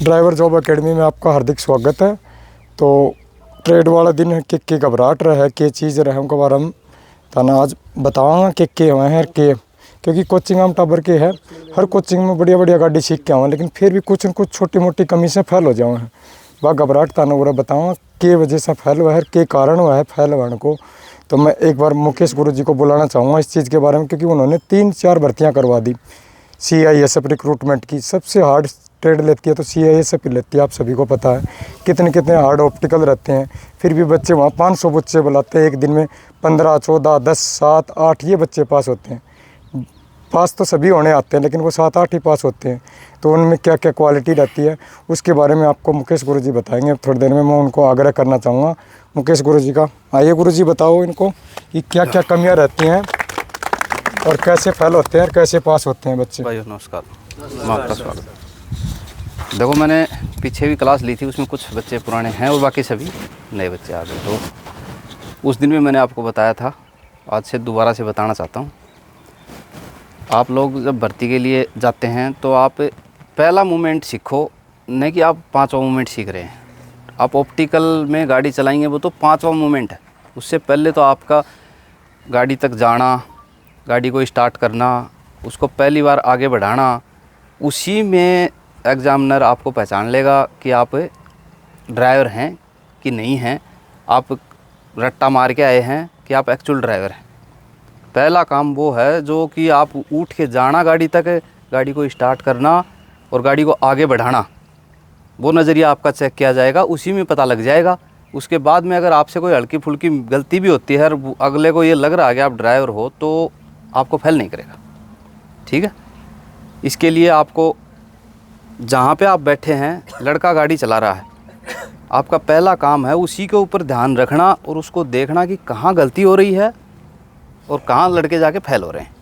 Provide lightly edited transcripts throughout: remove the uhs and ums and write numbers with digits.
Driver job academy में आपका हार्दिक स्वागत है। तो ट्रेड वाला दिन है के घबराहट रहे के चीज़ रहे उनके बारे में थाना आज बताऊँगा के हुए हैं के, क्योंकि कोचिंग हम टाबर के है, हर कोचिंग में बढ़िया बढ़िया गाड़ी सीख के आऊँ, लेकिन फिर भी कुछ न कुछ छोटी मोटी कमी से फेल हो जाऊँ हैं। वह घबराहट थाना पूरा बताऊँगा के वजह से फेल हुआ है, के कारण हुआ है फेल होने को। तो मैं एक बार मुकेश गुरु जी को बुलाना चाहूँगा इस चीज़ के बारे में, क्योंकि उन्होंने 3-4 भर्तियाँ करवा दी CISF रिक्रूटमेंट की। सबसे हार्ड ट्रेड लेती है तो CISF ही लेती है, आप सभी को पता है कितने हार्ड ऑप्टिकल रहते हैं। फिर भी बच्चे वहाँ 500 बच्चे बुलाते हैं, एक दिन में 15, 14, 10, 7, 8 ये बच्चे पास होते हैं। पास तो सभी होने आते हैं, लेकिन वो 7-8 ही पास होते हैं। तो उनमें क्या क्या क्वालिटी रहती है उसके बारे में आपको मुकेश गुरु जी बताएंगे। थोड़ी देर में मैं उनको आग्रह करना चाहूँगा मुकेश गुरु जी का। आइए गुरु जी, बताओ इनको कि क्या क्या कमियाँ रहती हैं और कैसे फेल होते हैं और कैसे पास होते हैं बच्चे। भाई नमस्कार, आपका स्वागत। देखो, मैंने पीछे भी क्लास ली थी, उसमें कुछ बच्चे पुराने हैं और बाकी सभी नए बच्चे आ गए। तो उस दिन भी मैंने आपको बताया था, आज से दोबारा से बताना चाहता हूँ। आप लोग जब भर्ती के लिए जाते हैं तो आप पहला मूवमेंट सीखो, नहीं कि आप 5वां मूवमेंट सीख रहे हैं। आप ऑप्टिकल में गाड़ी चलाएंगे वो तो 5वां मूवमेंट है। उससे पहले तो आपका गाड़ी तक जाना, गाड़ी को स्टार्ट करना, उसको पहली बार आगे बढ़ाना, उसी में एग्ज़ामिनर आपको पहचान लेगा कि आप ड्राइवर हैं कि नहीं हैं, आप रट्टा मार के आए हैं कि आप एक्चुअल ड्राइवर हैं। पहला काम वो है जो कि आप उठ के जाना गाड़ी तक, गाड़ी को स्टार्ट करना और गाड़ी को आगे बढ़ाना, वो नज़रिया आपका चेक किया जाएगा, उसी में पता लग जाएगा। उसके बाद में अगर आपसे कोई हल्की फुल्की गलती भी होती है और अगले को ये लग रहा है कि आप ड्राइवर हो, तो आपको फेल नहीं करेगा। ठीक है, इसके लिए आपको जहाँ पे आप बैठे हैं, लड़का गाड़ी चला रहा है, आपका पहला काम है उसी के ऊपर ध्यान रखना और उसको देखना कि कहाँ गलती हो रही है और कहाँ लड़के जाके फेल हो रहे हैं।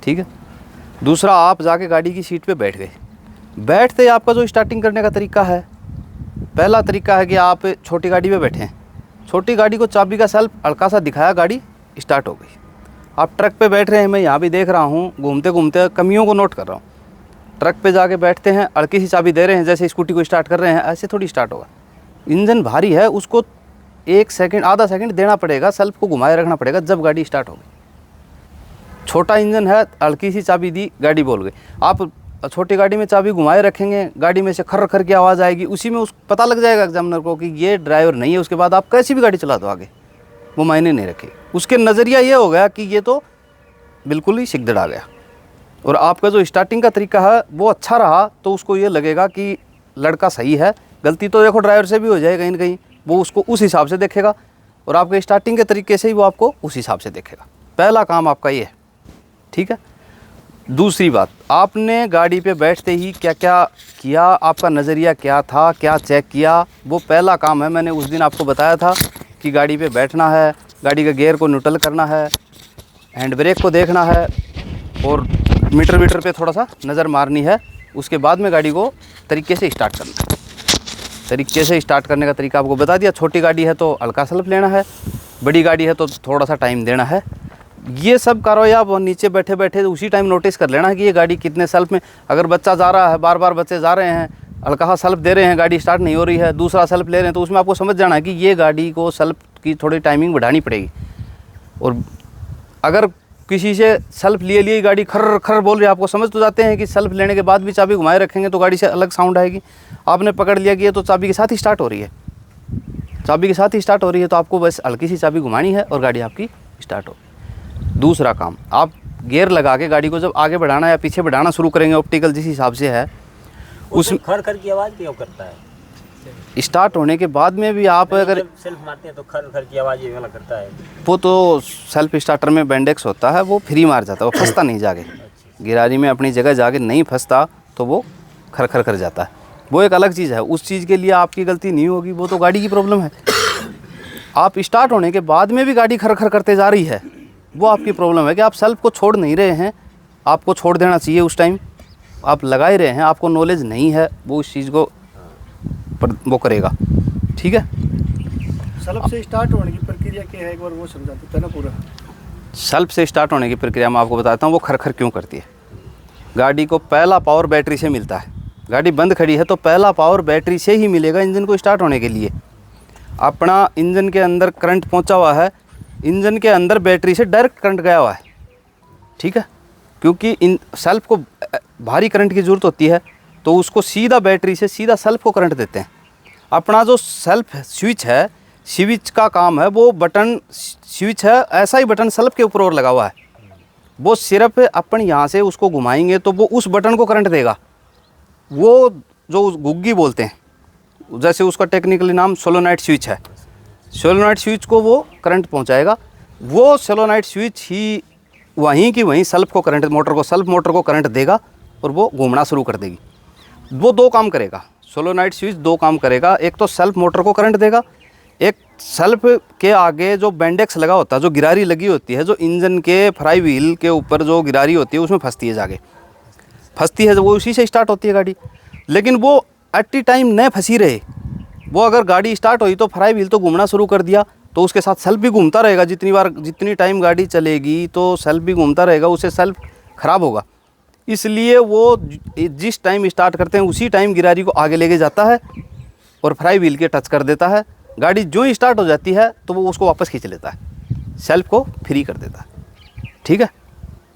ठीक है, दूसरा, आप जाके गाड़ी की सीट पे बैठ गए। बैठते ही आपका जो स्टार्टिंग करने का तरीका है, पहला तरीका है कि आप छोटी गाड़ी पे बैठे हैं, छोटी गाड़ी को चाबी का सेल्फ हल्का सा दिखाया, गाड़ी स्टार्ट हो गई। आप ट्रक पे बैठ रहे हैं, मैं यहाँ भी देख रहा हूँ, घूमते घूमते कमियों को नोट कर रहा हूँ। ट्रक पे जाके बैठते हैं, हल्की सी चाबी दे रहे हैं, जैसे स्कूटी को स्टार्ट कर रहे हैं, ऐसे थोड़ी स्टार्ट होगा। इंजन भारी है, उसको 1 सेकंड, आधा सेकंड देना पड़ेगा, सेल्फ को घुमाए रखना पड़ेगा, जब गाड़ी स्टार्ट होगी। छोटा इंजन है, हल्की सी चाबी दी, गाड़ी बोल गई। आप छोटी गाड़ी में चाबी घुमाए रखेंगे, गाड़ी में से खर खर की आवाज़ आएगी, उसी में उस पता लग जाएगा एग्जामिनर को कि ये ड्राइवर नहीं है। उसके बाद आप कैसी भी गाड़ी चला दो आगे, वो मायने नहीं रखे। उसके नज़रिया ये हो गया कि ये तो बिल्कुल ही सिगदड़ आ गया। और आपका जो स्टार्टिंग का तरीका है वो अच्छा रहा, तो उसको ये लगेगा कि लड़का सही है। गलती तो देखो ड्राइवर से भी हो जाए कहीं ना कहीं, वो उसको उस हिसाब से देखेगा और आपके स्टार्टिंग के तरीके से ही वो आपको उस हिसाब से देखेगा। पहला काम आपका ये है। ठीक है, दूसरी बात, आपने गाड़ी पे बैठते ही क्या क्या किया, आपका नज़रिया क्या था, क्या चेक किया, वो पहला काम है। मैंने उस दिन आपको बताया था कि गाड़ी पे बैठना है, गाड़ी का गियर को न्यूट्रल करना है, हैंड ब्रेक को देखना है और मीटर पे थोड़ा सा नज़र मारनी है। उसके बाद में गाड़ी को तरीके से स्टार्ट करना है। तरीके से स्टार्ट करने का तरीका आपको बता दिया। छोटी गाड़ी है तो हल्का सेल्फ लेना है, बड़ी गाड़ी है तो थोड़ा सा टाइम देना है। ये सब कार्रवाई आप नीचे बैठे बैठे उसी टाइम नोटिस कर लेना है कि ये गाड़ी कितने सेल्फ में। अगर बच्चा जा रहा है, बार बार बच्चे जा रहे हैं, हल्का सा सेल्फ दे रहे हैं, गाड़ी स्टार्ट नहीं हो रही है, दूसरा सेल्फ ले रहे हैं, तो उसमें आपको समझ जाना है कि ये गाड़ी को सेल्फ की थोड़ी टाइमिंग बढ़ानी पड़ेगी। और अगर किसी से सेल्फ लिए गाड़ी खर खर बोल रही है, आपको समझ तो जाते हैं कि सेल्फ लेने के बाद भी चाबी घुमाए रखेंगे तो गाड़ी से अलग साउंड आएगी। आपने पकड़ लिया कि ये तो चाबी के साथ ही स्टार्ट हो रही है, चाबी के साथ ही स्टार्ट हो रही है, तो आपको बस हल्की सी चाबी घुमानी है और गाड़ी आपकी स्टार्ट हो। दूसरा काम, आप गियर लगा के गाड़ी को जब आगे बढ़ाना या पीछे बढ़ाना शुरू करेंगे, ऑप्टिकल जिस हिसाब से है उस खर खर की आवाज़ क्यों करता है? स्टार्ट होने के बाद में भी आप अगर सेल्फ मारते हैं तो खर खर की आवाज़ ये वाला करता है। वो तो सेल्फ स्टार्टर में बेंडेक्स होता है, वो फ्री मार जाता है, वो फंसता नहीं जाके गिरारी में अपनी जगह जाके नहीं फंसता, तो वो खर खर कर जाता है। वो एक अलग चीज़ है, उस चीज़ के लिए आपकी गलती नहीं होगी, वो तो गाड़ी की प्रॉब्लम है। आप स्टार्ट होने के बाद में भी गाड़ी खर खर करते जा रही है, वो आपकी प्रॉब्लम है कि आप सेल्फ को छोड़ नहीं रहे हैं। आपको छोड़ देना चाहिए उस टाइम, आप लगा ही रहे हैं, आपको नॉलेज नहीं है, वो उस चीज़ को वो करेगा। ठीक है, सेल्फ से स्टार्ट होने की प्रक्रिया क्या है, एक बार वो समझा देते हैं ना पूरा। सेल्फ से स्टार्ट होने की प्रक्रिया मैं आपको बताता हूँ, वो खर खर क्यों करती है। गाड़ी को पहला पावर बैटरी से मिलता है। गाड़ी बंद खड़ी है तो पहला पावर बैटरी से ही मिलेगा इंजन को स्टार्ट होने के लिए। अपना इंजन के अंदर करंट पहुंचा हुआ है, इंजन के अंदर बैटरी से डायरेक्ट करंट गया हुआ है, ठीक है। क्योंकि इन सेल्फ को भारी करंट की ज़रूरत होती है तो उसको सीधा बैटरी से सीधा सेल्फ को करंट देते हैं। अपना जो सेल्फ स्विच है, स्विच का काम है वो बटन स्विच है, ऐसा ही बटन सेल्फ के ऊपर और लगा हुआ है। वो सिर्फ अपन यहाँ से उसको घुमाएंगे तो वो उस बटन को करंट देगा। वो जो गुग्गी बोलते हैं, जैसे उसका टेक्निकली नाम सोलोनाइट स्विच है, सोलोनाइट स्विच को वो करंट पहुँचाएगा। वो सोलोनाइट स्विच ही वहीं की वहीं सेल्फ को करंट, सेल्फ मोटर को करंट देगा और वो घूमना शुरू कर देगी। वो दो काम करेगा, सोलोनाइट स्विच दो काम करेगा। एक तो सेल्फ मोटर को करंट देगा, एक सेल्फ के आगे जो बेंडेक्स लगा होता है, जो गिरारी लगी होती है, जो इंजन के फ्राई व्हील के ऊपर जो गिरारी होती है उसमें फंसती है, जाके फंसती है, वो उसी से स्टार्ट होती है गाड़ी। लेकिन वो एट टी टाइम न फंसी रहे। वो अगर गाड़ी स्टार्ट हुई तो फ्राई व्हील तो घूमना शुरू कर दिया तो उसके साथ सेल्फ भी घूमता रहेगा। जितनी टाइम गाड़ी चलेगी तो सेल्फ भी घूमता रहेगा, उससे सेल्फ ख़राब होगा। इसलिए वो जिस टाइम स्टार्ट करते हैं उसी टाइम गिरारी को आगे लेके जाता है और फ्राई व्हील के टच कर देता है। गाड़ी जो ही स्टार्ट हो जाती है तो वो उसको वापस खींच लेता है, सेल्फ को फ्री कर देता है, ठीक है।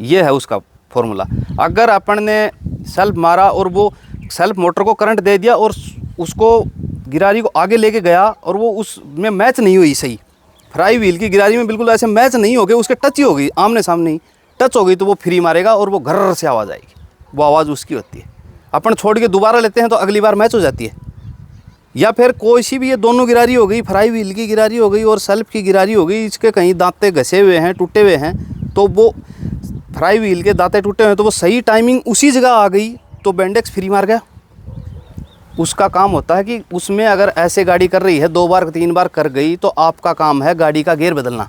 ये है उसका फॉर्मूला। अगर अपन ने सेल्फ मारा और वो सेल्फ मोटर को करंट दे दिया और उसको गिरारी को आगे लेके गया और वो उसमें मैच नहीं हुई सही, फ्राई व्हील की गिरारी में बिल्कुल ऐसे मैच नहीं हो गए, उसके टच ही हो गई, आमने सामने ही टच हो गई, तो वो फ्री मारेगा और वो घर्र से आवाज़ आएगी। वो आवाज़ उसकी होती है। अपन छोड़ के दोबारा लेते हैं तो अगली बार मैच हो जाती है। या फिर कोई सी भी ये दोनों गिरारी हो गई, फ्राई व्हील की गिरारी हो गई और सेल्फ की गिरारी हो गई, इसके कहीं दांते घसे हुए हैं, टूटे हुए हैं, तो वो फ्राई व्हील के दांते टूटे हुए हैं तो वो सही टाइमिंग उसी जगह आ गई तो बेंडेक्स फ्री मार गया। उसका काम होता है कि उसमें अगर ऐसे गाड़ी कर रही है 2 बार 3 बार कर गई तो आपका काम है गाड़ी का गियर बदलना।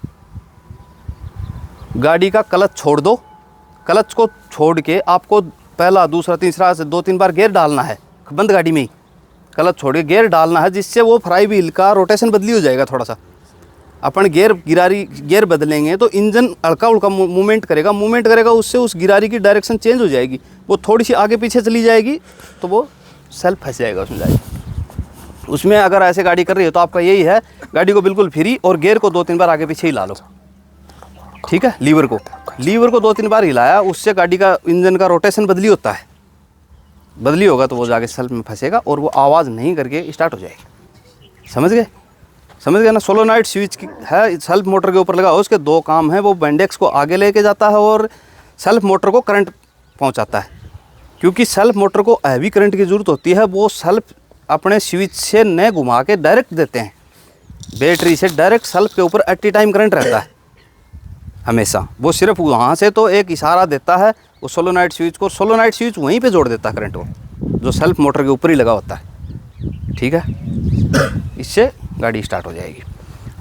गाड़ी का क्लच छोड़ दो, क्लच को छोड़ के आपको पहला दूसरा तीसरा से 2-3 बार गियर डालना है, बंद गाड़ी में ही क्लच छोड़ के गियर डालना है, जिससे वो फ्राई व्हील का रोटेशन बदली हो जाएगा। थोड़ा सा अपन गियर बदलेंगे तो इंजन हल्का उल्का मूवमेंट करेगा, उससे उस गिरारी की डायरेक्शन चेंज हो जाएगी, वो थोड़ी सी आगे पीछे चली जाएगी तो वो सेल्फ फंस जाएगा उसमें जाएगा। उसमें अगर ऐसे गाड़ी कर रही है तो आपका यही है, गाड़ी को बिल्कुल फ्री और गियर को 2-3 बार आगे पीछे हिला लो, ठीक है। लीवर को 2-3 बार हिलाया, उससे गाड़ी का इंजन का रोटेशन बदली होता है, बदली होगा तो वो जाके सेल्फ में फंसेगा और वो आवाज़ नहीं करके स्टार्ट हो जाएगी। समझ गए ना। सोलोनाइट स्विच की है, सेल्फ मोटर के ऊपर लगा हो, उसके 2 काम हैं। वो बेंडेक्स को आगे लेके जाता है और सेल्फ मोटर को करंट पहुंचाता है। क्योंकि सेल्फ मोटर को हैवी करंट की ज़रूरत होती है, वो सेल्फ अपने स्विच से न घुमा के डायरेक्ट देते हैं, बैटरी से डायरेक्ट सेल्फ के ऊपर एट टाइम करंट रहता है हमेशा। वो सिर्फ वहाँ से तो एक इशारा देता है वो सोलोनाइट स्विच को, सोलोनाइट स्विच वहीं पे जोड़ देता है करंट को, जो सेल्फ मोटर के ऊपर ही लगा होता है, ठीक है। इससे गाड़ी स्टार्ट हो जाएगी।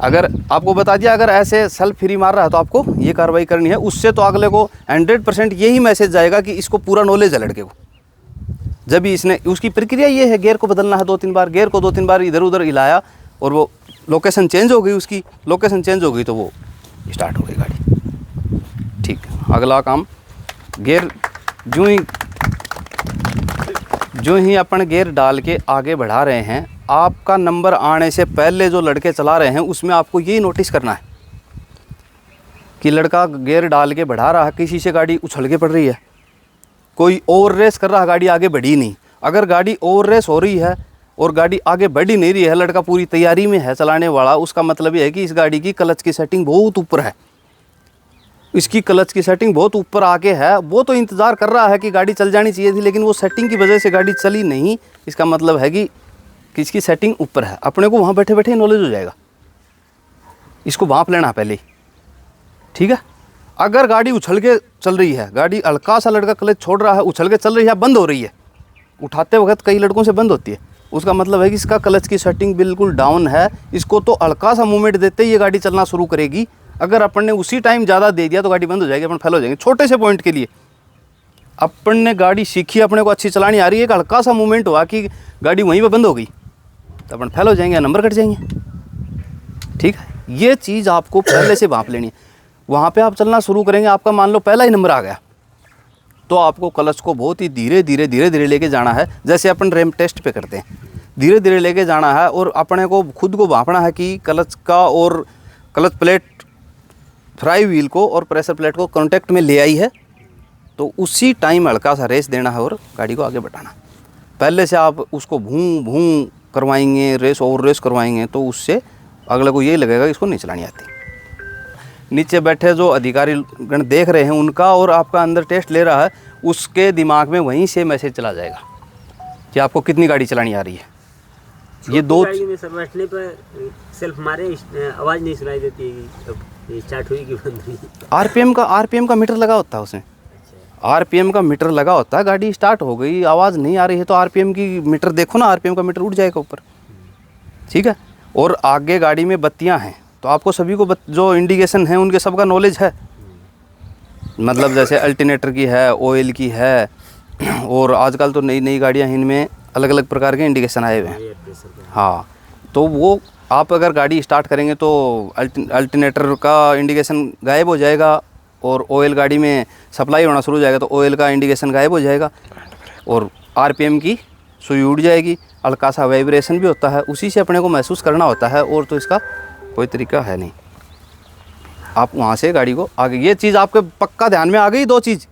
अगर आपको बता दिया, अगर ऐसे सेल्फ फ्री मार रहा है तो आपको ये कार्रवाई करनी है। उससे तो अगले को 100% यही मैसेज जाएगा कि इसको पूरा नॉलेज है लड़के को। जब भी इसने, उसकी प्रक्रिया ये है, गियर को बदलना है 2-3 बार, गियर को 2-3 बार इधर उधर हिलाया और वो लोकेशन चेंज हो गई, उसकी लोकेशन चेंज हो गई तो वो स्टार्ट हो गई गाड़ी, ठीक। अगला काम, गियर जो ही अपन गियर डाल के आगे बढ़ा रहे हैं, आपका नंबर आने से पहले जो लड़के चला रहे हैं उसमें आपको यही नोटिस करना है कि लड़का गियर डाल के बढ़ा रहा है, किसी से गाड़ी उछल के पड़ रही है, कोई ओवर रेस कर रहा है, गाड़ी आगे बढ़ी नहीं। अगर गाड़ी ओवर रेस हो रही है और गाड़ी आगे बढ़ ही नहीं रही है, लड़का पूरी तैयारी में है चलाने वाला, उसका मतलब ये है कि इस गाड़ी की क्लच की सेटिंग बहुत ऊपर है, इसकी क्लच की सेटिंग बहुत ऊपर आके है। वो तो इंतज़ार कर रहा है कि गाड़ी चल जानी चाहिए थी, लेकिन वो सेटिंग की वजह से गाड़ी चली नहीं। इसका मतलब है कि इसकी सेटिंग ऊपर है। अपने को वहाँ बैठे बैठे नॉलेज हो जाएगा, इसको भांप लेना पहले, ठीक है। अगर गाड़ी उछल के चल रही है, गाड़ी हल्का सा लड़का क्लच छोड़ रहा है, उछल के चल रही है, बंद हो रही है, उठाते वक्त कई लड़कों से बंद होती है, उसका मतलब है कि इसका क्लच की सेटिंग बिल्कुल डाउन है। इसको तो हल्का सा मूवमेंट देते ही ये गाड़ी चलना शुरू करेगी। अगर अपन ने उसी टाइम ज़्यादा दे दिया तो गाड़ी बंद हो जाएगी, अपन फेल हो जाएंगे। छोटे से पॉइंट के लिए अपन ने गाड़ी सीखी, अपने को अच्छी चलानी आ रही है, एक हल्का सा मूवमेंट हुआ कि गाड़ी वहीं पे बंद हो गई तो अपन फेल हो जाएंगे, नंबर कट जाएंगे, ठीक है। ये चीज़ आपको पहले से भांप लेनी है। वहाँ पे आप चलना शुरू करेंगे, आपका मान लो पहला ही नंबर आ गया तो आपको क्लच को बहुत ही धीरे धीरे लेके जाना है, जैसे अपन रैम टेस्ट पे करते हैं, धीरे धीरे लेके जाना है। और अपने को खुद को भांपना है कि क्लच का और क्लच प्लेट फ्राई व्हील को और प्रेशर प्लेट को कांटेक्ट में ले आई है, तो उसी टाइम हल्का सा रेस देना है और गाड़ी को आगे बढ़ाना। पहले से आप उसको भूं भूं करवाएंगे, रेस और रेस करवाएंगे, तो उससे अगले को यही लगेगा कि इसको नहीं चलानी आती। नीचे बैठे जो अधिकारी गण देख रहे हैं उनका और आपका अंदर टेस्ट ले रहा है, उसके दिमाग में वहीं से मैसेज चला जाएगा कि आपको कितनी गाड़ी चलानी आ रही है। ये दो गाड़ी में सब बैठने पर सेल्फ मारे आवाज़ नहीं सुनाई देती है कि स्टार्ट हुई कि बंद हुई। आरपीएम का मीटर लगा होता है उसमें, आरपीएम का मीटर लगा होता है। गाड़ी स्टार्ट हो गई, आवाज़ नहीं आ रही है तो आरपीएम की मीटर देखो ना, आरपीएम का मीटर उठ जाएगा ऊपर, ठीक है। और आगे गाड़ी में बत्तियां हैं, तो आपको सभी को जो इंडिकेशन है उनके सबका नॉलेज है, मतलब जैसे अल्टरनेटर की है, ऑयल की है, और आजकल तो नई नई गाड़ियाँ हैं, इनमें अलग अलग प्रकार के इंडिकेशन आए हुए हैं। हाँ, तो वो आप अगर गाड़ी स्टार्ट करेंगे तो अल्टरनेटर का इंडिकेशन गायब हो जाएगा, और ऑयल गाड़ी में सप्लाई होना शुरू हो जाएगा तो ऑयल का इंडिकेशन गायब हो जाएगा, और आरपीएम की सुई उड़ जाएगी, हल्का सा वाइब्रेशन भी होता है, उसी से अपने को महसूस करना होता है, और तो इसका कोई तरीका है नहीं। आप वहाँ से गाड़ी को आगे, ये चीज़ आपके पक्का ध्यान में आ गई, दो चीज़,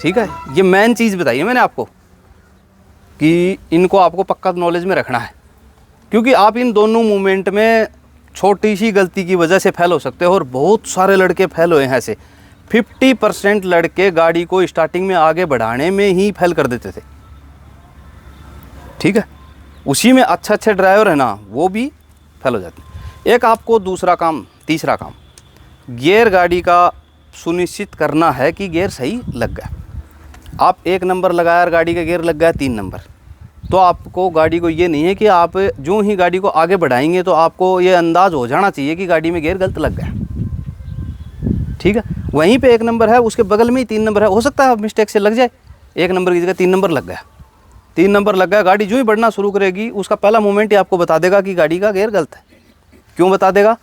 ठीक है। ये मेन चीज़ बताई है मैंने आपको कि इनको आपको पक्का नॉलेज में रखना है, क्योंकि आप इन दोनों मूवमेंट में छोटी सी गलती की वजह से फेल हो सकते हो, और बहुत सारे लड़के फेल हुए हैं ऐसे। 50% लड़के गाड़ी को स्टार्टिंग में आगे बढ़ाने में ही फेल कर देते थे, ठीक है। उसी में अच्छे ड्राइवर है ना, वो भी फेल हो जाते हैं। एक आपको दूसरा काम, तीसरा काम, गियर गाड़ी का सुनिश्चित करना है कि गियर सही लग गया। आप 1 नंबर लगाया और गाड़ी का गियर लग गया 3 नंबर, तो आपको गाड़ी को ये नहीं है कि आप जो ही गाड़ी को आगे बढ़ाएंगे तो आपको ये अंदाज़ हो जाना चाहिए कि गाड़ी में गियर गलत लग गया, ठीक है। वहीं पे 1 नंबर है, उसके बगल में ही 3 नंबर है, हो सकता है आप मिस्टेक से लग जाए, 1 नंबर की जगह 3 नंबर लग गया, 3 नंबर लग गया, गाड़ी जो ही बढ़ना शुरू करेगी उसका पहला मोमेंट ही आपको बता देगा कि गाड़ी का गियर गलत है। क्यों बता देगा?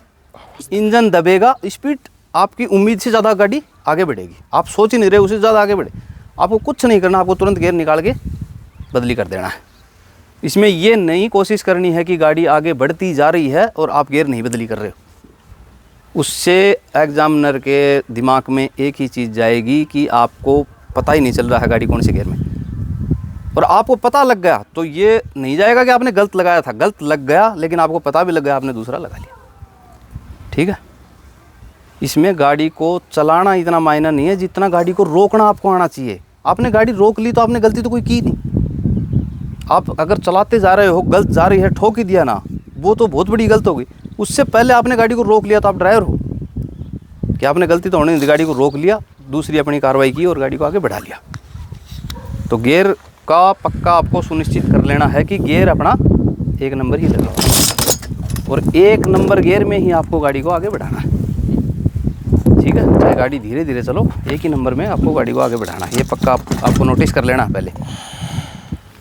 इंजन दबेगा, स्पीड आपकी उम्मीद से ज़्यादा गाड़ी आगे बढ़ेगी, आप सोच ही नहीं रहे उससे ज़्यादा आगे बढ़े। आपको कुछ नहीं करना, आपको तुरंत गियर निकाल के बदली कर देना है। इसमें ये नहीं कोशिश करनी है कि गाड़ी आगे बढ़ती जा रही है और आप गियर नहीं बदली कर रहे हो। उससे एग्जामिनर के दिमाग में एक ही चीज़ जाएगी कि आपको पता ही नहीं चल रहा है गाड़ी कौन से गियर में, और आपको पता लग गया तो ये नहीं जाएगा कि आपने गलत लगाया था, गलत लग गया लेकिन आपको पता भी लग गया, आपने दूसरा लगा लिया, ठीक है। इसमें गाड़ी को चलाना इतना मायना नहीं है जितना गाड़ी को रोकना आपको आना चाहिए। आपने गाड़ी रोक ली तो आपने गलती तो कोई की नहीं। आप अगर चलाते जा रहे हो, गलत जा रही है, ठोक ही दिया ना, वो तो बहुत बड़ी गलत हो गई। उससे पहले आपने गाड़ी को रोक लिया तो आप ड्राइवर हो, कि आपने गलती तो होने नहीं दी, गाड़ी को रोक लिया, दूसरी अपनी कार्रवाई की और गाड़ी को आगे बढ़ा लिया। तो गियर का पक्का आपको सुनिश्चित कर लेना है कि गियर अपना 1 नंबर ही लगा और 1 नंबर गियर में ही आपको गाड़ी को आगे बढ़ाना है, ठीक है। चाहे गाड़ी धीरे धीरे चलो, 1 ही नंबर में आपको गाड़ी को आगे बढ़ाना है, ये पक्का आपको नोटिस कर लेना है पहले।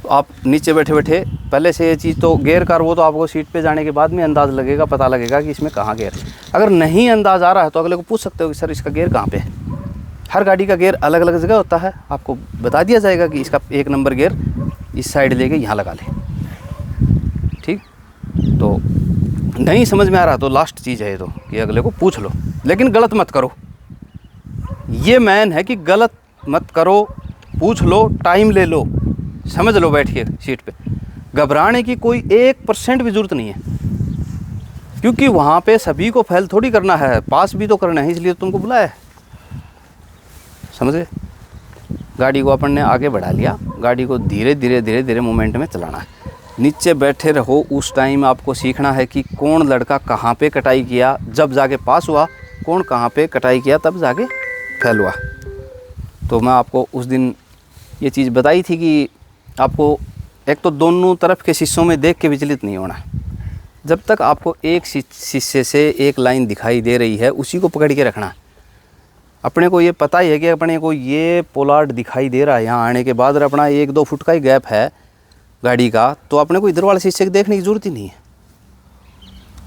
तो आप नीचे बैठे बैठे पहले से ये चीज़ तो गियर का, वो तो आपको सीट पे जाने के बाद में अंदाज़ लगेगा, पता लगेगा कि इसमें कहाँ गियर है। अगर नहीं अंदाज़ आ रहा है तो अगले को पूछ सकते हो कि सर इसका गियर कहाँ पे है। हर गाड़ी का गियर अलग अलग जगह होता है, आपको बता दिया जाएगा कि इसका 1 नंबर गियर इस साइड लेके यहाँ लगा ले, ठीक। तो नहीं समझ में आ रहा तो लास्ट चीज़ है ये तो कि अगले को पूछ लो, लेकिन गलत मत करो। ये मैन है कि गलत मत करो, पूछ लो, टाइम ले लो, समझ लो बैठ के सीट पे। घबराने की कोई 1% भी ज़रूरत नहीं है, क्योंकि वहाँ पे सभी को फेल थोड़ी करना है, पास भी तो करना है, इसलिए तुमको बुलाया है, समझे। गाड़ी को अपन ने आगे बढ़ा लिया, गाड़ी को धीरे धीरे मोमेंट में चलाना है। नीचे बैठे रहो, उस टाइम आपको सीखना है कि कौन लड़का कहाँ पे कटाई किया, जब जाके पास हुआ, कौन कहाँ पे कटाई किया तब जाके फेल हुआ। तो मैं आपको उस दिन ये चीज़ बताई थी कि आपको एक तो दोनों तरफ के शीशों में देख के विचलित नहीं होना। जब तक आपको एक शीशे से एक लाइन दिखाई दे रही है उसी को पकड़ के रखना है। अपने को ये पता ही है कि अपने को ये पोलार्ड दिखाई दे रहा है, यहाँ आने के बाद अपना 1-2 फुट का ही गैप है गाड़ी का, तो अपने को इधर वाले शीशे देखने की ज़रूरत ही नहीं है,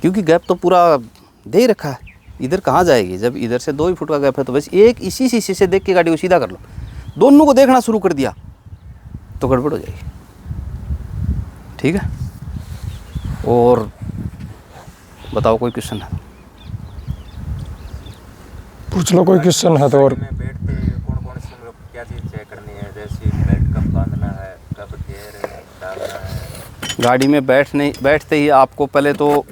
क्योंकि गैप तो पूरा दे ही रखा है। इधर कहाँ जाएगी, जब इधर से 2 ही फुट का गैप है तो बस एक इसी शीशे से देख के गाड़ी को सीधा कर लो। दोनों को देखना शुरू कर दिया तो गड़बड़ हो जाएगी। ठीक है, और बताओ कोई क्वेश्चन है? पूछ लो कोई क्वेश्चन है तो। और में बैठते कौन कौन सी मतलब क्या चीज़ चेक करनी है, जैसे बेल्ट कब बांधना है, कब गियर डालना है? गाड़ी में बैठते ही आपको पहले तो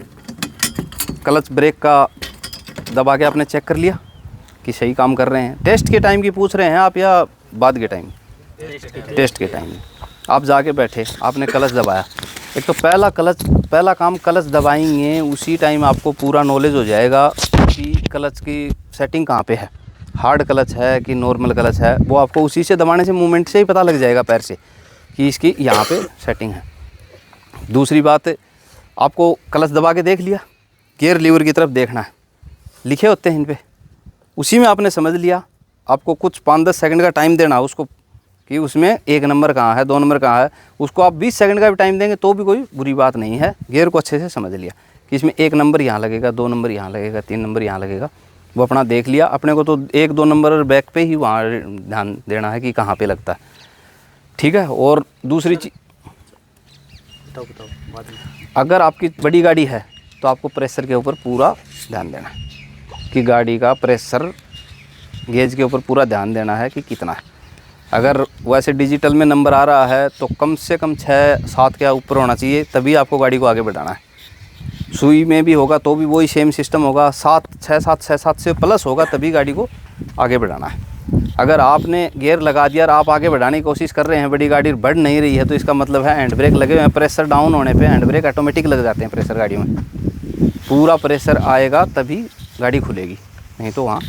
क्लच ब्रेक का दबा के आपने चेक कर लिया कि सही काम कर रहे हैं। टेस्ट के टाइम की पूछ रहे हैं आप या बाद के टाइम? टेस्ट के टाइम आप जाके बैठे, आपने क्लच दबाया। एक तो पहला काम क्लच दबाएंगे, उसी टाइम आपको पूरा नॉलेज हो जाएगा कि क्लच की सेटिंग कहाँ पे है, हार्ड क्लच है कि नॉर्मल क्लच है। वो आपको उसी से दबाने से, मूवमेंट से ही पता लग जाएगा पैर से कि इसकी यहाँ पे सेटिंग है। दूसरी बात, आपको क्लच दबा के देख लिया, गियर लीवर की तरफ देखना है, लिखे होते हैं इन पे, उसी में आपने समझ लिया। आपको कुछ 5-10 सेकंड का टाइम देना उसको कि उसमें 1 नंबर कहाँ है, 2 नंबर कहाँ है। उसको आप 20 सेकंड का भी टाइम देंगे तो भी कोई बुरी बात नहीं है। गियर को अच्छे से समझ लिया कि इसमें 1 नंबर यहाँ लगेगा, 2 नंबर यहाँ लगेगा, 3 नंबर यहाँ लगेगा, वो अपना देख लिया। अपने को तो 1-2 नंबर बैक पे ही वहाँ ध्यान देना है कि कहाँ पे लगता है। ठीक है, और दूसरी चीज़, बताओ बाद में। अगर आपकी बड़ी गाड़ी है तो आपको प्रेशर के ऊपर पूरा ध्यान देना है कि गाड़ी का प्रेशर गेज के ऊपर पूरा ध्यान देना है कि कितना है। अगर वैसे डिजिटल में नंबर आ रहा है तो कम से कम 6-7 के ऊपर होना चाहिए, तभी आपको गाड़ी को आगे बढ़ाना है। सुई में भी होगा तो भी वही सेम सिस्टम होगा, 6-7 से प्लस होगा तभी गाड़ी को आगे बढ़ाना है। अगर आपने गियर लगा दिया और आप आगे बढ़ाने की कोशिश कर रहे हैं, बड़ी गाड़ी बढ़ नहीं रही है, तो इसका मतलब है हैंड ब्रेक लगे हुए हैं। प्रेशर डाउन होने पे हैंड ब्रेक ऑटोमेटिक लग जाते हैं प्रेशर गाड़ी में। पूरा प्रेशर आएगा तभी गाड़ी खुलेगी, नहीं तो वहाँ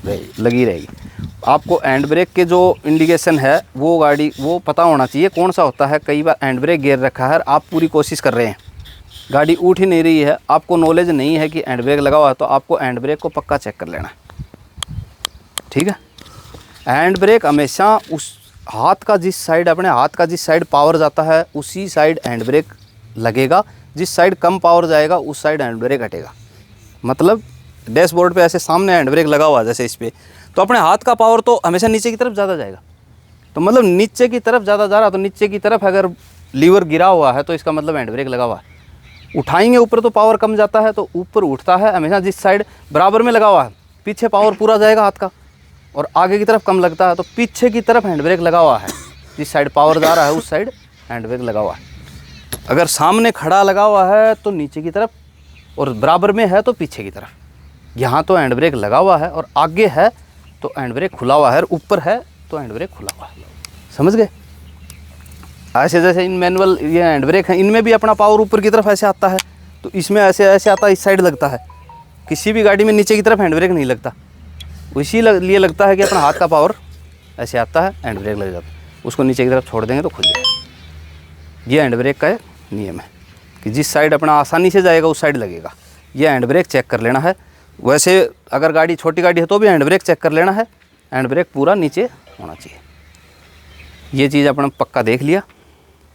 लगी रहेगी। आपको हैंड ब्रेक के जो इंडिकेशन है वो पता होना चाहिए कौन सा होता है। कई बार हैंड ब्रेक गियर रखा है, आप पूरी कोशिश कर रहे हैं, गाड़ी उठ ही नहीं रही है, आपको नॉलेज नहीं है कि हैंड ब्रेक लगा हुआ है, तो आपको हैंड ब्रेक को पक्का चेक कर लेना है। ठीक है, हैंड ब्रेक हमेशा उस हाथ का जिस साइड पावर जाता है उसी साइड हैंड ब्रेक लगेगा। जिस साइड कम पावर जाएगा उस साइड हैंड ब्रेक हटेगा। मतलब डैशबोर्ड पे ऐसे सामने हैंड ब्रेक लगा हुआ है जैसे इस पे, तो अपने हाथ का पावर तो हमेशा नीचे की तरफ ज़्यादा जाएगा। तो मतलब नीचे की तरफ ज़्यादा जा रहा है, तो नीचे की तरफ अगर लीवर गिरा हुआ है तो इसका मतलब हैंड ब्रेक लगा हुआ है। उठाएंगे ऊपर तो पावर कम जाता है, तो ऊपर उठता है हमेशा जिस साइड बराबर में लगा हुआ है, पीछे पावर पूरा जाएगा हाथ का, और आगे की तरफ कम लगता है तो पीछे की तरफ हैंड ब्रेक लगा हुआ है। जिस साइड पावर जा रहा है उस साइड हैंड ब्रेक लगा हुआ है। अगर सामने खड़ा लगा हुआ है तो नीचे की तरफ, और बराबर में है तो पीछे की तरफ। यहाँ तो हैंड ब्रेक लगा हुआ है और आगे है तो हैंड ब्रेक खुला हुआ है, और ऊपर है तो हैंड ब्रेक खुला हुआ है। समझ गए? ऐसे जैसे इन मैनुअल ये हैंड ब्रेक हैं, इनमें भी अपना पावर ऊपर की तरफ ऐसे आता है, तो इसमें ऐसे आता है, इस साइड लगता है। किसी भी गाड़ी में नीचे की तरफ हैंड ब्रेक नहीं लगता, इसी लिए लगता है कि अपना हाथ का पावर ऐसे आता है, हैंड ब्रेक लग जाता है। उसको नीचे की तरफ छोड़ देंगे तो खुल जाएगा। ये हैंड ब्रेक का एक नियम है कि जिस साइड अपना आसानी से जाएगा उस साइड लगेगा। ये हैंड ब्रेक चेक कर लेना है। वैसे अगर गाड़ी छोटी गाड़ी है तो भी हैंड ब्रेक चेक कर लेना है, हैंड ब्रेक पूरा नीचे होना चाहिए। ये चीज़ अपना पक्का देख लिया,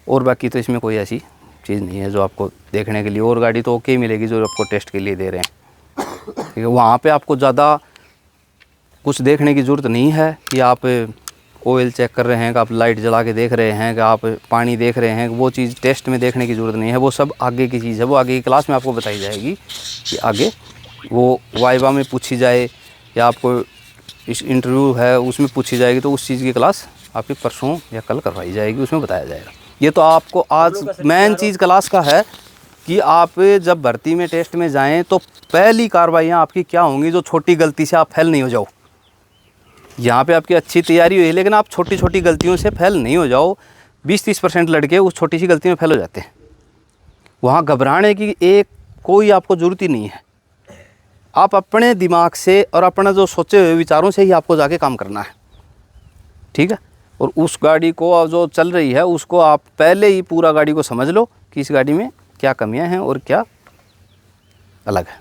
और बाकी तो इसमें कोई ऐसी चीज़ नहीं है जो आपको देखने के लिए। और गाड़ी तो ओके मिलेगी जो आपको टेस्ट के लिए दे रहे हैं, ठीक है। वहाँ पे आपको ज़्यादा कुछ देखने की ज़रूरत नहीं है कि आप ऑयल चेक कर रहे हैं, कि आप लाइट जला के देख रहे हैं, कि आप पानी देख रहे हैं। वो चीज़ टेस्ट में देखने की ज़रूरत नहीं है, वो सब आगे की चीज़ है। वो आगे की क्लास में आपको बताई जाएगी कि आगे वो वाइवा में पूछी जाए या आपको इस इंटरव्यू है उसमें पूछी जाएगी, तो उस चीज़ की क्लास आपकी परसों या कल करवाई जाएगी, उसमें बताया जाएगा। ये तो आपको आज मेन चीज़ क्लास का है कि आप जब भर्ती में टेस्ट में जाएं तो पहली कार्रवाइयाँ आपकी क्या होंगी जो छोटी गलती से आप फेल नहीं हो जाओ। यहाँ पे आपकी अच्छी तैयारी हुई है, लेकिन आप छोटी छोटी गलतियों से फेल नहीं हो जाओ। 20-30% लड़के उस छोटी सी गलती में फेल हो जाते हैं। वहाँ घबराने की कोई आपको ज़रूरत ही नहीं है। आप अपने दिमाग से और अपना जो सोचे हुए विचारों से ही आपको जाके काम करना है, ठीक है। और उस गाड़ी को जो चल रही है उसको आप पहले ही पूरा गाड़ी को समझ लो कि इस गाड़ी में क्या कमियां हैं और क्या अलग है,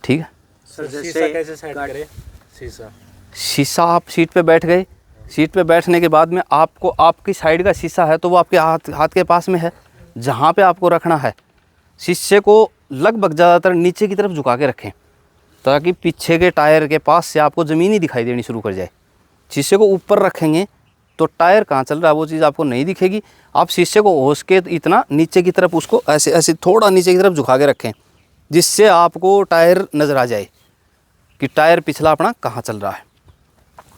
ठीक है। शीशा कैसे सेट करें? शीशा आप सीट पे बैठ गए, सीट पे बैठने के बाद में आपको आपकी साइड का शीशा है तो वो आपके हाथ के पास में है, जहाँ पे आपको रखना है। शीशे को लगभग ज़्यादातर नीचे की तरफ झुका के रखें ताकि पीछे के टायर के पास से आपको ज़मीन ही दिखाई देनी शुरू कर जाए। शीशे को ऊपर रखेंगे तो टायर कहाँ चल रहा है वो चीज़ आपको नहीं दिखेगी। आप शीशे को होस के इतना नीचे की तरफ उसको ऐसे ऐसे थोड़ा नीचे की तरफ झुका के रखें, जिससे आपको टायर नज़र आ जाए कि टायर पिछला अपना कहाँ चल रहा है।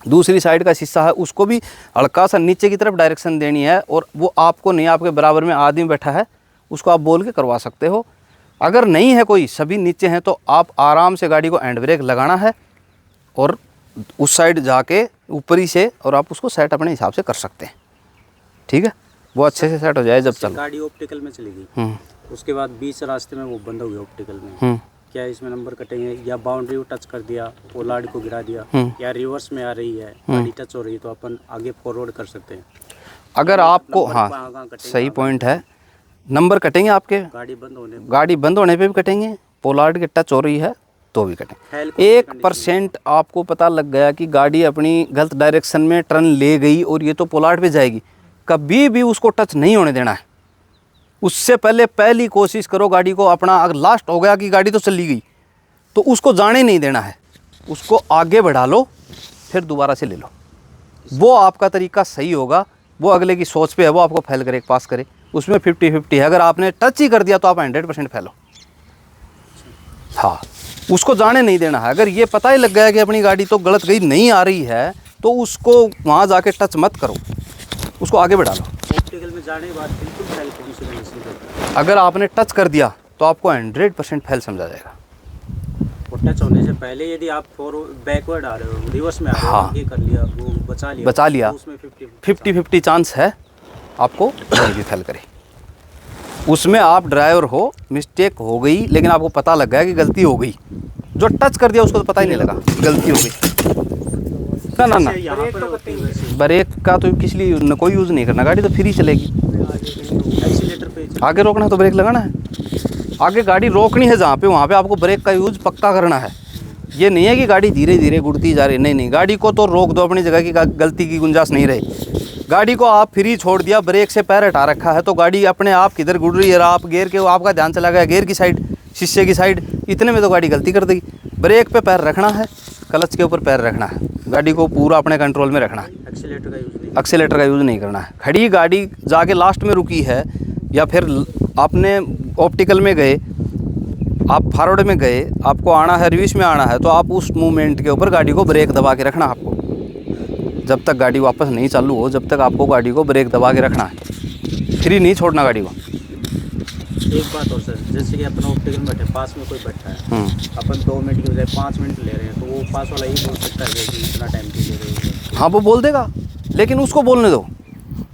दूसरी साइड का शीशा है उसको भी हल्का सा नीचे की तरफ डायरेक्शन देनी है, और वो आपको नहीं, आपके बराबर में आदमी बैठा है उसको आप बोल के करवा सकते हो। अगर नहीं है कोई, सभी नीचे हैं, तो आप आराम से गाड़ी को हैंड ब्रेक लगाना है और उस साइड जाके ऊपरी से और आप उसको सेट अपने हिसाब से कर सकते हैं। ठीक है, वो अच्छे से सेट हो जाए जब चलो। गाड़ी ऑप्टिकल में चली गई, उसके बाद बीच रास्ते में वो बंद हो गया ऑप्टिकल में, क्या इसमें नंबर कटेंगे? या बाउंड्री को टच कर दिया, पोलार्ड को गिरा दिया, या रिवर्स में आ रही है गाड़ी टच हो रही है तो अपन आगे फॉरवर्ड कर सकते हैं। अगर आपको, हाँ कटेंगे, सही पॉइंट है, नंबर कटेंगे आपके, गाड़ी बंद होने पे भी कटेंगे, पोलार्ड के टच हो रही है तो भी कटेंगे। 1% आपको पता लग गया कि गाड़ी अपनी गलत डायरेक्शन में टर्न ले गई और ये तो पोलार्ड पे जाएगी, कभी भी उसको टच नहीं होने देना है। उससे पहले पहली कोशिश करो गाड़ी को अपना, अगर लास्ट हो गया कि गाड़ी तो चली गई तो उसको जाने नहीं देना है, उसको आगे बढ़ा लो फिर दोबारा से ले लो। वो आपका तरीका सही होगा। वो अगले की सोच पे है, वो आपको फेल करे पास करे, उसमें 50-50 है। अगर आपने टच ही कर दिया तो आप 100% फेल हो। हाँ, उसको जाने नहीं देना है। अगर ये पता ही लग गया कि अपनी गाड़ी तो गलत गई, नहीं आ रही है, तो उसको वहाँ जाके टच मत करो, उसको आगे बढ़ा लो। ऑप्टिकल में जाने के बाद बिल्कुल फेल नहीं करता। अगर आपने टच कर दिया तो आपको 100% फेल समझा जाएगा। और टच होने से पहले यदि आप बैकवर्ड आ रहे हो, रिवर्स में आ रहे हो, हाँ, ये कर लिया, वो बचा लिया तो उसमें 50-50 चांस है आपको कहीं भी फेल करे। उसमें आप ड्राइवर हो, मिस्टेक हो गई, लेकिन आपको पता लग गया कि गलती हो गई। जो टच कर दिया उसको तो पता ही नहीं लगा गलती हो गई। ना ब्रेक का तो किस लिए कोई यूज़ नहीं करना, गाड़ी तो फ्री चलेगी। एक्सीलेटर पे आगे रोकना है तो ब्रेक लगाना है, आगे गाड़ी रोकनी है जहाँ पे, वहाँ पे आपको ब्रेक का यूज़ पक्का करना है। ये नहीं है कि गाड़ी धीरे धीरे गुड़ती जा रही, नहीं, गाड़ी को तो रोक दो अपनी जगह की, गलती की गुंजाइश नहीं रही। गाड़ी को आप फ्री छोड़ दिया, ब्रेक से पैर हटा रखा है तो गाड़ी अपने आप किधर गुड़ रही है, आप गेयर के, आपका ध्यान चला गया गेयर की साइड, शीशे की साइड, इतने में तो गाड़ी गलती कर देगी। ब्रेक पे पैर रखना है, क्लच के ऊपर पैर रखना है, गाड़ी को पूरा अपने कंट्रोल में रखना है। एक्सीलेटर का यूज़ नहीं करना है। खड़ी गाड़ी जाके लास्ट में रुकी है, या फिर आपने ऑप्टिकल में गए, आप फॉरवर्ड में गए, आपको आना है रिवर्स में आना है, तो आप उस मूवमेंट के ऊपर गाड़ी को ब्रेक दबा के रखना। आपको जब तक गाड़ी वापस नहीं चालू हो, जब तक आपको गाड़ी को ब्रेक दबा के रखना है, फ्री नहीं छोड़ना गाड़ी को। एक बात और सर, जैसे कि अपन ऑप्टिकल में बैठे, पास में कोई बैठा है, अपन 2 मिनट की बजाय 5 मिनट ले रहे हैं, तो वो पास वाला ही बोल सकता है कि इतना टाइम क्यों ले रहे हो। हाँ, वो बोल देगा, लेकिन उसको बोलने दो,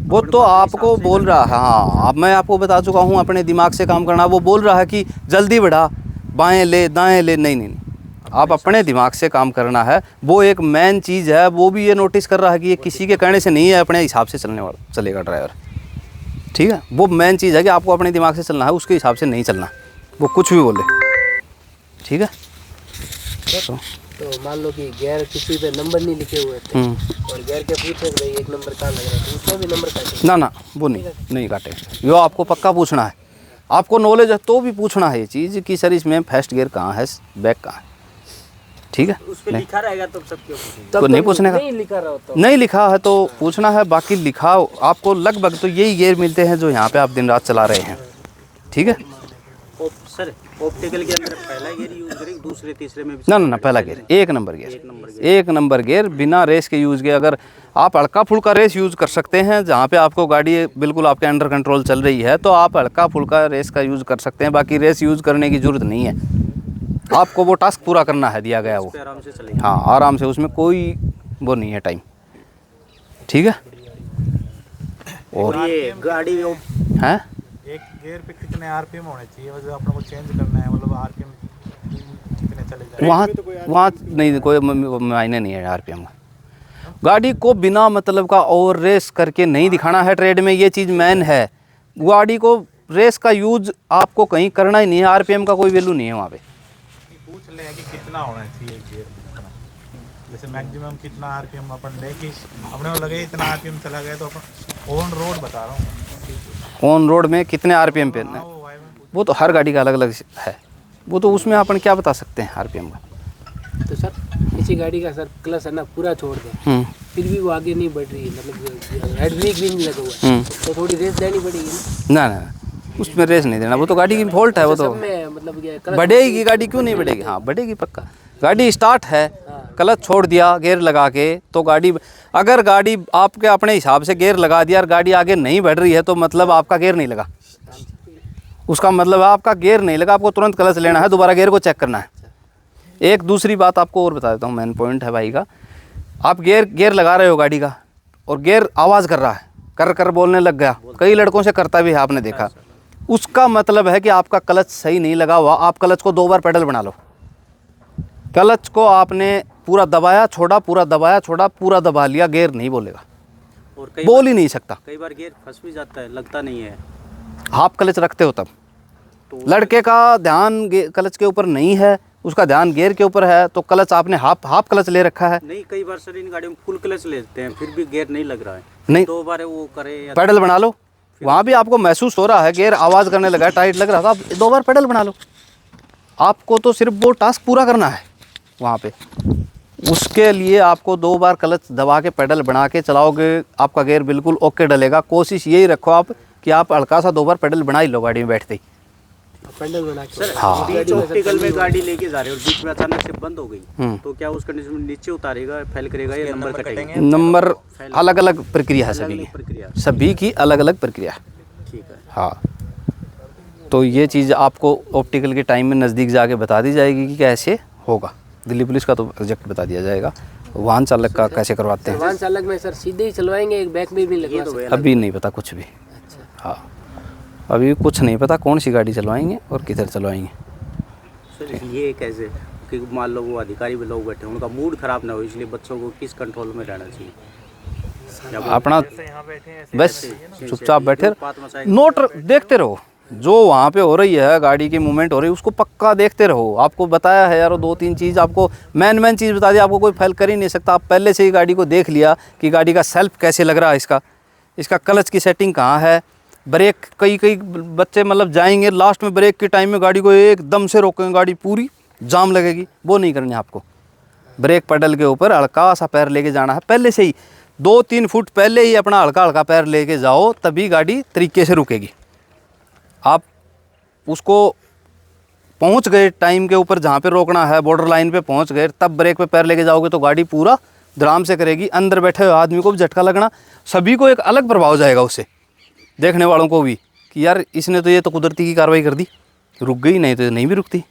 वो तो आपको बोल रहा है। हाँ, अब मैं आपको बता चुका हूँ, अपने दिमाग से काम करना। वो बोल रहा है कि जल्दी बढ़ा, बाएं ले, दाएं ले, नहीं, आप अपने दिमाग से काम करना है। वो एक मेन चीज़ है, वो भी ये नोटिस कर रहा है कि ये किसी के कहने से नहीं है, अपने हिसाब से चलेगा ड्राइवर। ठीक है, वो मेन चीज़ है कि आपको अपने दिमाग से चलना है, उसके हिसाब से नहीं चलना, वो कुछ भी बोले। ठीक है, तो मान लो कि गियर किसी पे नंबर नहीं लिखे हुए थे और गियर के पूछे भाई एक नंबर कहाँ लग रहा है, तो उसमें भी नंबर काटे? ना, वो नहीं काटे। यो आपको पक्का पूछना है, आपको नॉलेज है तो भी पूछना है ये चीज़ कि सर इसमें फर्स्ट गियर कहाँ है, बैक कहाँ है। ठीक है, उस पे लिखा रहेगा तो सब क्यों तो नहीं पूछने का, नहीं लिखा रहा होता, नहीं लिखा है तो पूछना है। बाकी लिखा आपको लगभग तो यही गियर मिलते हैं जो यहाँ पे आप दिन रात चला रहे हैं। ठीक है सर, ऑप्टिकल के अंदर पहला गियर यूज करें, दूसरे तीसरे में भी? ना, पहला गियर, एक नंबर गियर बिना रेस के यूज़ के। अगर आप हल्का फुल्का रेस यूज़ कर सकते हैं, जहाँ पे आपको गाड़ी बिल्कुल आपके अंडर कंट्रोल चल रही है, तो आप हल्का फुल्का रेस का यूज़ कर सकते हैं। बाकी रेस यूज़ करने की ज़रूरत नहीं है, आपको वो टास्क पूरा करना है दिया गया वो। आराम से चलेगा। हाँ, आराम से, उसमें कोई वो नहीं है टाइम। ठीक है, और ये गाड़ी हैं एक गियर पे कितने आरपीएम होने चाहिए, मतलब अपने को चेंज करना है, मतलब आरपीएम कितने चले जाए? वहाँ नहीं, कोई मायने नहीं है आरपीएम का। गाड़ी को बिना मतलब का और रेस करके नहीं दिखाना है ट्रेड में, ये चीज़ मेन है। गाड़ी को रेस का यूज आपको कहीं करना ही नहीं है, आरपीएम का कोई वैल्यू नहीं है वहाँ पे। पूछ ले कि कितना होना चाहिए गियर, जैसे मैक्सिमम कितना आरपीएम अपन ले कि अपने को लगे इतना आरपीएम चला गया, तो अपन ऑन रोड बता रहा हूँ, ऑन रोड में कितने आरपीएम पे, वो तो हर गाड़ी का अलग अलग है, वो तो उसमें अपन क्या बता सकते हैं आरपीएम का। तो सर किसी गाड़ी का सर क्लच है ना पूरा छोड़ दें फिर भी वो आगे नहीं बढ़ रही है, मतलब हेड ब्रेक भी नहीं लगा हुआ है, तो थोड़ी रेस देनी पड़ेगी ना। ना उसमें रेस नहीं देना, वो तो गाड़ी की फॉल्ट है। वो तो सब में मतलब ये बढ़ेगी गाड़ी, क्यों नहीं बढ़ेगी? हाँ बढ़ेगी पक्का। गाड़ी स्टार्ट है, क्लच छोड़ दिया गियर लगा के तो गाड़ी, अगर गाड़ी आपके अपने हिसाब से गियर लगा दिया और गाड़ी आगे नहीं बढ़ रही है तो मतलब आपका गियर नहीं लगा, उसका मतलब आपका गियर नहीं लगा। आपको तुरंत क्लच लेना है, दोबारा गियर को चेक करना है। एक दूसरी बात आपको और बता देता हूँ, मेन पॉइंट है भाई का। आप गियर लगा रहे हो गाड़ी का और गियर आवाज़ कर रहा है, कर कर बोलने लग गया, कई लड़कों से करता भी है, आपने देखा, उसका मतलब है कि आपका क्लच सही नहीं लगा हुआ। आप क्लच को 2 बार पेडल बना लो। क्लच को आपने पूरा दबाया छोड़ा, पूरा दबाया छोड़ा, पूरा दबा लिया, गियर नहीं बोलेगा, और बोल ही नहीं सकता। कई बार गियर फंस भी जाता है, लगता नहीं है। हाफ क्लच रखते हो तब, तो लड़के का ध्यान क्लच के ऊपर नहीं है, उसका ध्यान गियर के ऊपर है, तो क्लच आपने हाफ क्लच ले रखा है। नहीं, कई बार सर इन गाड़ियों में फुल क्लच लेते हैं, फिर भी गियर नहीं लग रहा है। नहीं, 2 बार वो करे या पेडल बना लो, वहाँ भी आपको महसूस हो रहा है गियर आवाज़ करने लगा है, टाइट लग रहा था, आप 2 बार पेडल बना लो। आपको तो सिर्फ वो टास्क पूरा करना है वहाँ पे। उसके लिए आपको 2 बार क्लच दबा के पेडल बना के चलाओगे, आपका गियर बिल्कुल ओके डलेगा। कोशिश यही रखो आप कि आप हल्का सा 2 बार पेडल बना ही लो गाड़ी में बैठते ही। पेडल बना के सर, बीच ऑप्टिकल में गाड़ी लेके जा रहे हो और बीच में अचानक से बंद हो गई, तो क्या उस कंडीशन में नीचे उतारेगा, फेल करेगा या नंबर कटेंगे? नंबर अलग अलग प्रक्रिया है सभी प्रक्रिया, की, सभी की अलग अलग प्रक्रिया है। ठीक है। हाँ, तो ये चीज़ आपको ऑप्टिकल के टाइम में नज़दीक जाके बता दी जाएगी कि कैसे होगा। दिल्ली पुलिस का तो एग्जैक्ट बता दिया जाएगा। वाहन चालक का कैसे करवाते हैं? वाहन चालक में सर सीधे ही चलवाएंगे, एक बैक में भी लगवा सकते हैं? अभी नहीं पता कुछ भी। हाँ, अभी कुछ नहीं पता कौन सी गाड़ी चलवाएंगे और किधर चलवाएंगे। सर ये कैसे, कि मान लो वो अधिकारी भी लोग बैठे हैं, उनका मूड खराब ना हो, इसलिए बच्चों को किस कंट्रोल में रहना चाहिए? अपना बस चुपचाप बैठे बात मचाएं। नोट देखते रहो, जो वहाँ पे हो रही है, गाड़ी की मूवमेंट हो रही है, उसको पक्का देखते रहो। आपको बताया है यार, 2-3 चीज़ आपको मेन चीज़ बता दी, आपको कोई फेल कर ही नहीं सकता। आप पहले से ही गाड़ी को देख लिया कि गाड़ी का सेल्फ कैसे लग रहा है, इसका क्लच की सेटिंग कहाँ है, ब्रेक। कई बच्चे मतलब जाएंगे लास्ट में ब्रेक के टाइम में गाड़ी को एकदम से रोकेंगे, गाड़ी पूरी जाम लगेगी, वो नहीं करनी आपको। ब्रेक पेडल के ऊपर हल्का सा पैर लेके जाना है, पहले से ही 2-3 फुट पहले ही अपना हल्का पैर लेके जाओ, तभी गाड़ी तरीके से रुकेगी। आप उसको पहुंच गए टाइम के ऊपर जहाँ पे रोकना है, बॉर्डर लाइन पे पहुंच गए, तब ब्रेक पे पैर लेके जाओगे तो गाड़ी पूरा धड़ाम से करेगी। अंदर बैठे हुए आदमी को भी झटका लगना, सभी को एक अलग प्रभाव जाएगा उससे, देखने वालों को भी, कि यार इसने तो ये तो कुदरती की कार्रवाई कर दी, रुक गई, नहीं तो नहीं भी रुकती।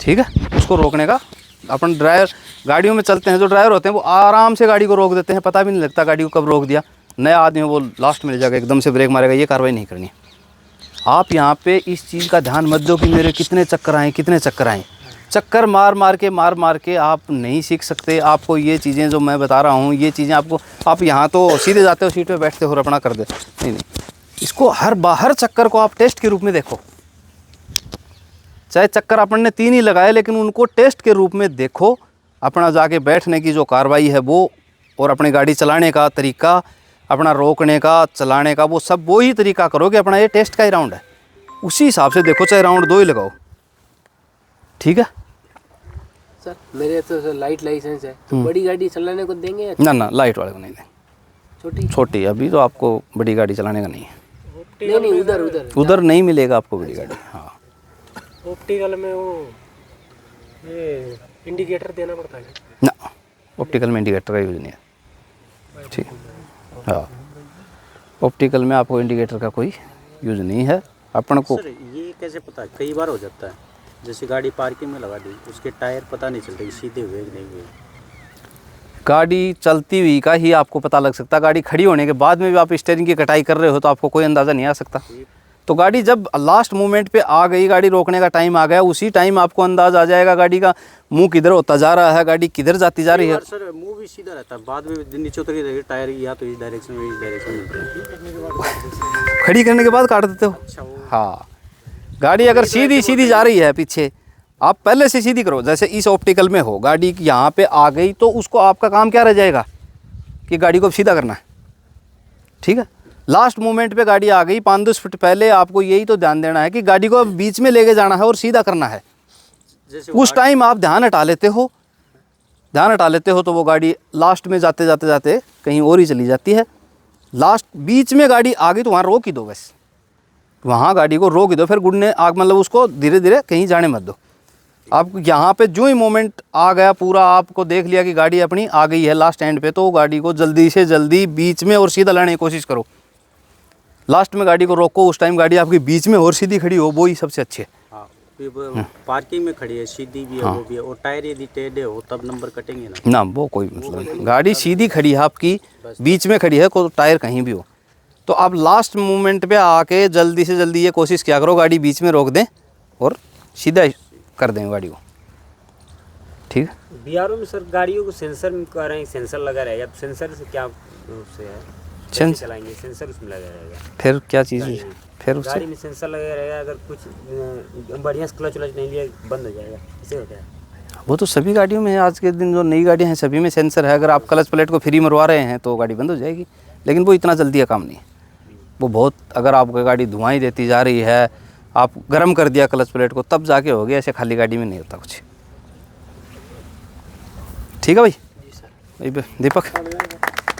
ठीक है, उसको रोकने का अपन ड्राइवर, गाड़ियों में चलते हैं जो ड्राइवर होते हैं वो आराम से गाड़ी को रोक देते हैं, पता भी नहीं लगता गाड़ी को कब रोक दिया। नया आदमी वो लास्ट में ले जाएगा, एकदम से ब्रेक मारेगा, ये कार्रवाई नहीं करनी है। आप यहाँ पे इस चीज़ का ध्यान मत दो कि मेरे कितने चक्कर आए। चक्कर मार के आप नहीं सीख सकते। आपको ये चीज़ें जो मैं बता रहा हूँ, ये चीज़ें आपको, आप यहाँ तो सीधे जाते हो, सीट पे बैठते हो और अपना कर दे, नहीं, इसको हर चक्कर को आप टेस्ट के रूप में देखो। चाहे चक्कर अपन ने 3 ही लगाए, लेकिन उनको टेस्ट के रूप में देखो। अपना जाके बैठने की जो कार्रवाई है वो, और अपनी गाड़ी चलाने का तरीका, अपना रोकने का, चलाने का, वो सब वो ही तरीका करोगे। अपना ये टेस्ट का ही राउंड है, उसी हिसाब से देखो, चाहे राउंड 2 ही लगाओ। ठीक है सर, मेरे तो लाइट लाइसेंस है, तो बड़ी गाड़ी चलाने को देंगे या ना, लाइट वाले को नहीं देंगे, छोटी। अभी तो आपको बड़ी गाड़ी चलाने का नहीं है। नहीं, उधर नहीं मिलेगा आपको बड़ी गाड़ी। हाँ, ऑप्टिकल में वो ये इंडिकेटर देना पड़ता है ना, ऑप्टिकल में इंडिकेटर का यूज़ नहीं है। ठीक, हाँ, ऑप्टिकल में आपको इंडिकेटर का कोई यूज़ नहीं है। अपन को सर ये कैसे पता है? कई बार हो जाता है, जैसे गाड़ी पार्किंग में लगा दी, उसके टायर पता नहीं चलते सीधे हुए कि नहीं हुए। गाड़ी चलती हुई का ही आपको पता लग सकता है। गाड़ी खड़ी होने के बाद में भी आप स्टीयरिंग की कटाई कर रहे हो तो आपको कोई अंदाज़ा नहीं आ सकता। तो गाड़ी जब लास्ट मोमेंट पे आ गई, गाड़ी रोकने का टाइम आ गया, उसी टाइम आपको अंदाज़ आ जाएगा गाड़ी का मुंह किधर होता जा रहा है, गाड़ी किधर जाती जा रही है। सर मुंह भी सीधा रहता है, बाद में नीचे उतर के टायर या तो इस डायरेक्शन में, इस डायरेक्शन में खड़ी करने के बाद काट देते हो। हाँ, गाड़ी अगर सीधी जा रही है पीछे, आप पहले से सीधी करो। जैसे इस ऑप्टिकल में हो, गाड़ी यहाँ पे आ गई तो उसको आपका काम क्या रह जाएगा कि गाड़ी को सीधा करना है। ठीक है, लास्ट मोमेंट पे गाड़ी आ गई, 5-10 फुट पहले आपको यही तो ध्यान देना है कि गाड़ी को अब बीच में लेके जाना है और सीधा करना है। उस टाइम आप ध्यान हटा लेते हो, ध्यान हटा लेते हो तो वो गाड़ी लास्ट में जाते जाते जाते कहीं और ही चली जाती है। लास्ट बीच में गाड़ी आ गई तो वहाँ रोक ही दो, बस वहाँ गाड़ी को रोक ही दो, फिर गुड़ने आग मतलब उसको धीरे धीरे कहीं जाने मत दो। आप यहाँ पे जो ही मोमेंट आ गया पूरा, आपको देख लिया कि गाड़ी अपनी आ गई है लास्ट एंड पे, तो गाड़ी को जल्दी से जल्दी बीच में और सीधा लाने की कोशिश करो। लास्ट में गाड़ी को रोको, उस टाइम गाड़ी आपकी बीच में और सीधी खड़ी हो, वो ही सबसे अच्छे। हाँ, पार्किंग में खड़ी है, सीधी भी है, वो भी है, और टायर यदि टेढ़े हो तब नंबर कटेंगे ना वो कोई मतलब नहीं। गाड़ी सीधी खड़ी है आपकी, बीच में खड़ी है, कोई टायर कहीं भी हो, तो आप लास्ट मोमेंट पे आके जल्दी से जल्दी ये कोशिश किया करो गाड़ी बीच में रोक दें और सीधा कर दें गाड़ी को। ठीक है। बीआरओ में सर गाड़ियों को सेंसर में कह रहे हैं, सेंसर लगा रहेगा, तो सेंसर से क्या उससे है, कैसे चलाएंगे? सेंसर उसमें लगा रहेगा, फिर क्या चीज़ है, फिर गाड़ी उससे में सेंसर लगा रहेगा। अगर कुछ बढ़िया से क्लच वलच नहीं लिया बंद हो जाएगा, ऐसे होता है। वो तो सभी गाड़ियों में है, आज के दिन जो नई गाड़ियाँ हैं सभी में सेंसर है। अगर आप क्लच प्लेट को फ्री मरवा रहे हैं तो गाड़ी बंद हो जाएगी, लेकिन वो इतना जल्दी का काम नहीं है। वो बहुत, अगर आपकी गाड़ी धुआं ही देती जा रही है, आप गर्म कर दिया क्लच प्लेट को, तब जाके हो गया, ऐसे खाली गाड़ी में नहीं होता कुछ। ठीक है भाई, दीपक।